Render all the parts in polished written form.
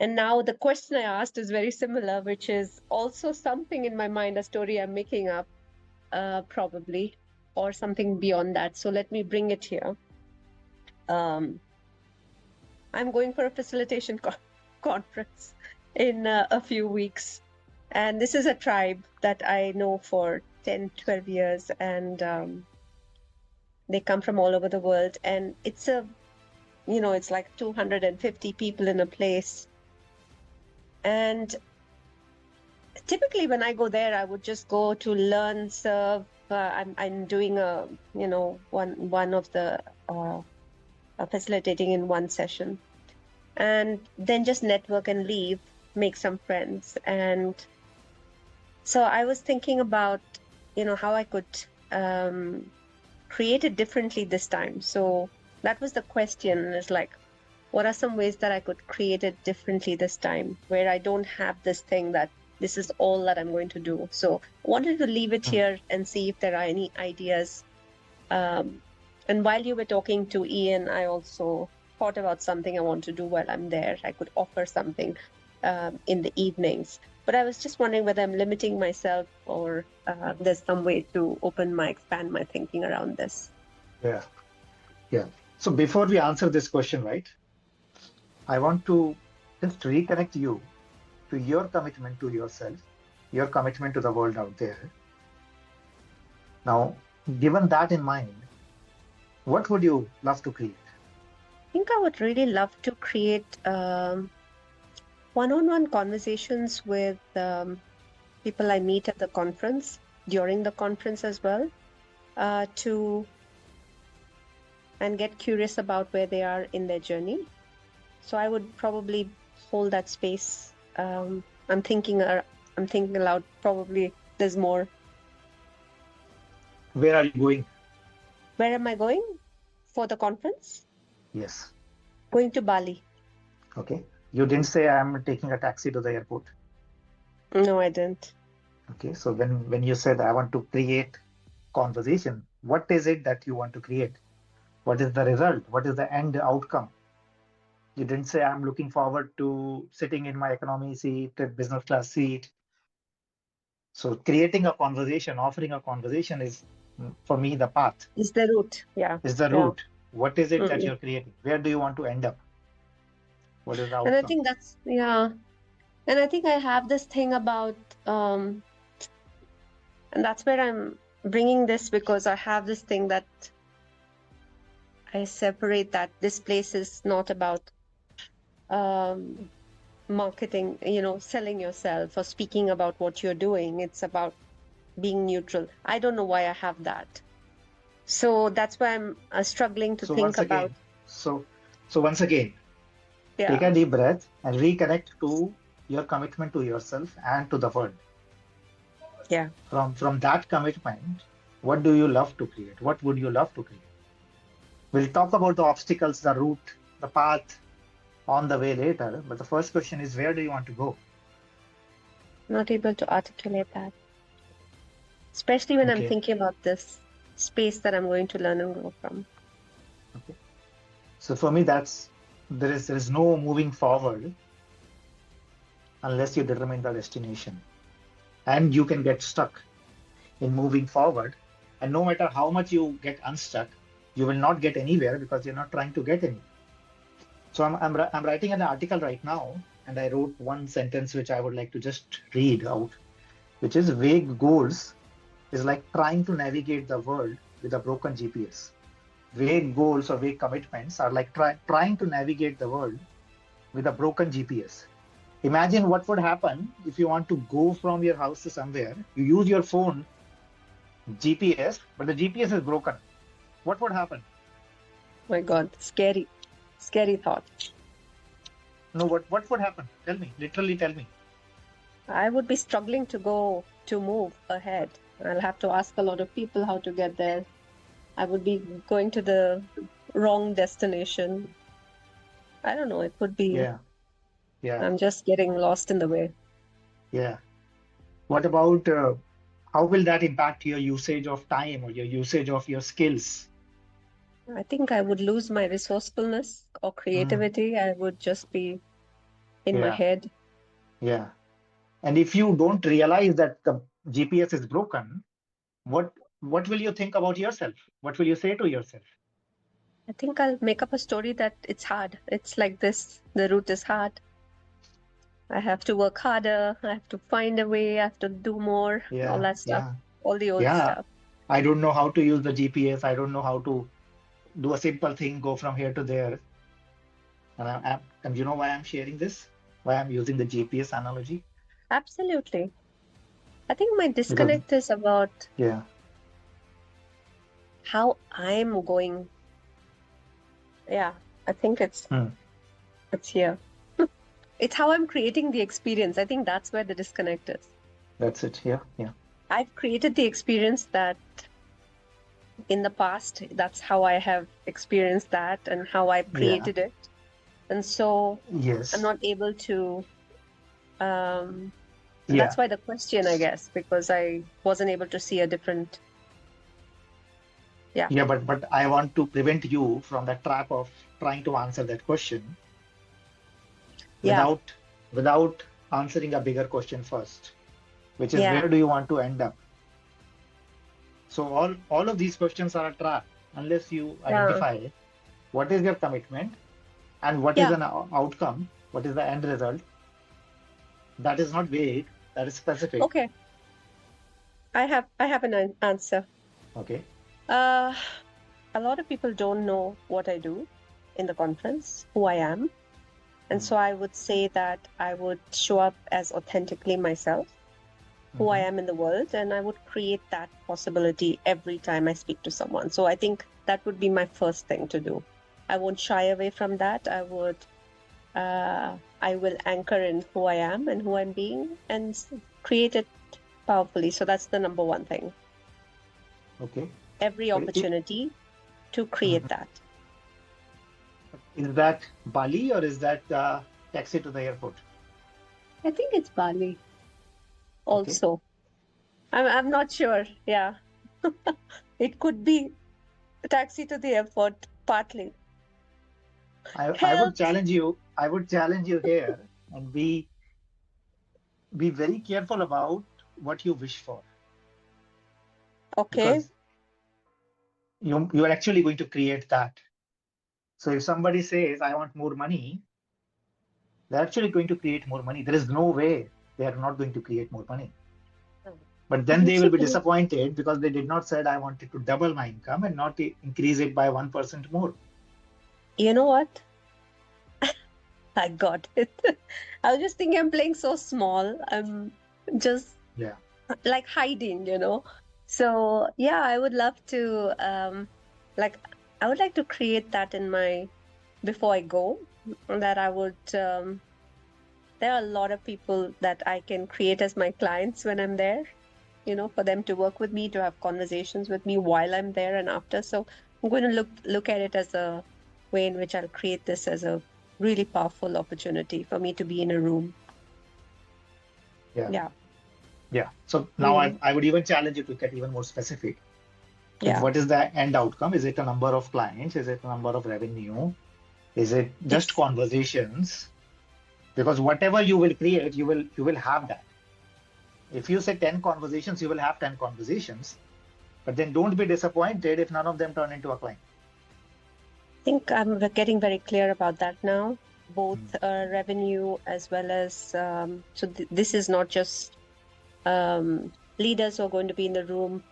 And now the question I asked is very similar, which is also something in my mind, a story I'm making up, probably, or something beyond that. So let me bring it here. Um, I'm going for a facilitation conference in a few weeks. And this is a tribe that I know for 10, 12 years. And they come from all over the world. And it's like 250 people in a place. And typically when I go there, I would just go to learn, serve. I'm doing one of the facilitating in one session, and then just network and leave, make some friends. And so I was thinking about how I could create it differently this time. So that was the question, is like, what are some ways that I could create it differently this time, where I don't have this thing that this is all that I'm going to do. So I wanted to leave it here and see if there are any ideas. And while you were talking to Ian, I also thought about something I want to do while I'm there. I could offer something in the evenings. But I was just wondering whether I'm limiting myself, or there's some way to expand my thinking around this. Yeah. Yeah. So before we answer this question, right, I want to just reconnect you to your commitment to yourself, your commitment to the world out there. Now, given that in mind, what would you love to create? I think I would really love to create one-on-one conversations with people I meet at the conference, during the conference as well, and get curious about where they are in their journey. So I would probably hold that space. I'm thinking aloud. Probably there's more. Where are you going? Where am I going for the conference? Yes. Going to Bali. Okay. You didn't say I'm taking a taxi to the airport. No, I didn't. Okay. So when you said I want to create conversation, what is it that you want to create? What is the result? What is the end outcome? You didn't say I'm looking forward to sitting in my economy seat, business class seat. So creating a conversation, offering a conversation is, for me, the path, Is the route? Yeah, is the yeah. route. What is it that Mm-mm. you're creating? Where do you want to end up? What is the And I outcome? think that's yeah. And I think I have this thing about, um, and that's where I'm bringing this, because I have this thing that I separate, that this place is not about um, marketing, selling yourself or speaking about what you're doing. It's about being neutral. I don't know why I have that. So that's why I'm struggling to So think once about. again, so so once again, take a Yeah, deep breath and reconnect to your commitment to yourself and to the world. yeah. From that commitment, what do you love to create? What would you love to create? We'll talk about the obstacles, the route, the path on the way later. But the first question is, where do you want to go? Not able to articulate that, especially when I'm Okay. thinking about this space that I'm going to learn and grow from. Okay. So for me, there is no moving forward unless you determine the destination. And you can get stuck in moving forward. And no matter how much you get unstuck, you will not get anywhere because you're not trying to get anywhere. So I'm writing an article right now, and I wrote one sentence which I would like to just read out, which is vague goals is like trying to navigate the world with a broken GPS. Vague goals or vague commitments are like trying to navigate the world with a broken GPS. Imagine what would happen if you want to go from your house to somewhere. You use your phone GPS, but the GPS is broken. What would happen? My God, scary, scary thought. No, what would happen? Tell me, literally tell me. I would be struggling to move ahead. I'll have to ask a lot of people how to get there. I would be going to the wrong destination. I don't know. It could be Yeah, yeah, I'm just getting lost in the way. yeah. What about how will that impact your usage of time or your usage of your skills? I think I would lose my resourcefulness or Mm, creativity. I would just be in my Yeah. head. Yeah. And if you don't realize that the GPS is broken, what what will you think about yourself? What will you say to yourself? I think I'll make up a story that it's hard. It's like this. The route is hard. I have to work harder. I have to find a way. I have to do more. All Yeah, that stuff. yeah, All the old yeah. stuff. I don't know how to use the GPS. I don't know how to do a simple thing, go from here to there. And you know why I'm sharing this? Why I'm using the GPS analogy? Absolutely. I think my Because disconnect is about yeah, how I'm going. Yeah, I think hmm, it's here. It's how I'm creating the experience. I think that's where the disconnect is. that's it. Yeah, yeah, I've created the experience that in the past, that's how I have experienced that and how I've yeah, created it. And so I'm yes, not able to, um, and that's yeah, why the question, I guess, because I wasn't able to see a different, yeah, yeah. But I want to prevent you from the trap of trying to answer that question yeah, without without answering a bigger question first, which is yeah, where do you want to end up? So all of these questions are a trap unless you yeah, identify what is your commitment and what is yeah. an outcome, what is the end result. That is not vague, that is specific. Okay, I have an answer. Okay. Uh, a lot of people don't know what I do in the conference, who I am. And Hmm. so I would say that I would show up as authentically myself, who I Mhm. am in the world, and I would create that possibility every time I speak to someone. So I think that would be my first thing to do. I won't shy away from that. I will anchor in who I am and who I'm being and create it powerfully. So that's the number one thing. Okay. Every But opportunity to create mhm. that. Is that Bali or is that taxi to the airport? I think it's Bali Okay. also. I'm not sure. Yeah. It could be a taxi to the airport partly. I would Helps. challenge you. I would challenge you here and be very careful about what you wish for Okay. because you are actually going to create that. So if somebody says, I want more money, they're actually going to create more money. There is no way they are not going to create more money. But then I they will also be believe, disappointed because they did not said I wanted to double my income and not increase it by 1% more. you know what? I got it. I was just thinking I'm playing so small. I'm just Yeah. like hiding, So yeah, I would love to like I would like to create that in my before I go, that I would there are a lot of people that I can create as my clients when I'm there, for them to work with me, to have conversations with me while I'm there and after. So I'm going to look at it as a way in which I'll create this as a really powerful opportunity for me to be in a room. Yeah. Yeah. Yeah. So now Mm, I would even challenge you to get even more specific. That yeah. what is the end outcome? Is it a number of clients? Is it a number of revenue? Is it just It's conversations? Because whatever you will create, you will have that. If you say 10 conversations, you will have 10 conversations. But then don't be disappointed if none of them turn into a client. I think I'm getting very clear about that now, both Hmm. revenue as well as so this is not just leaders who are going to be in the room.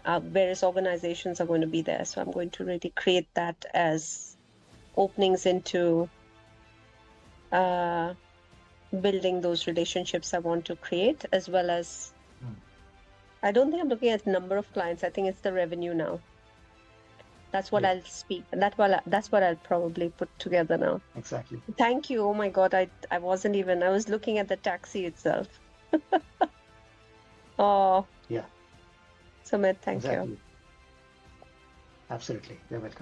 Various organizations are going to be there, so I'm going to really create that as openings into uh, building those relationships I want to create, as well as Hmm. I don't think I'm looking at the number of clients. I think it's the revenue now. That's what Yeah, I'll speak. That's what I'll probably put together now. exactly. Thank you. Oh my God, I wasn't even. I was looking at the taxi itself. Oh, Yeah, Sumit, thank you. exactly. Absolutely. You're welcome.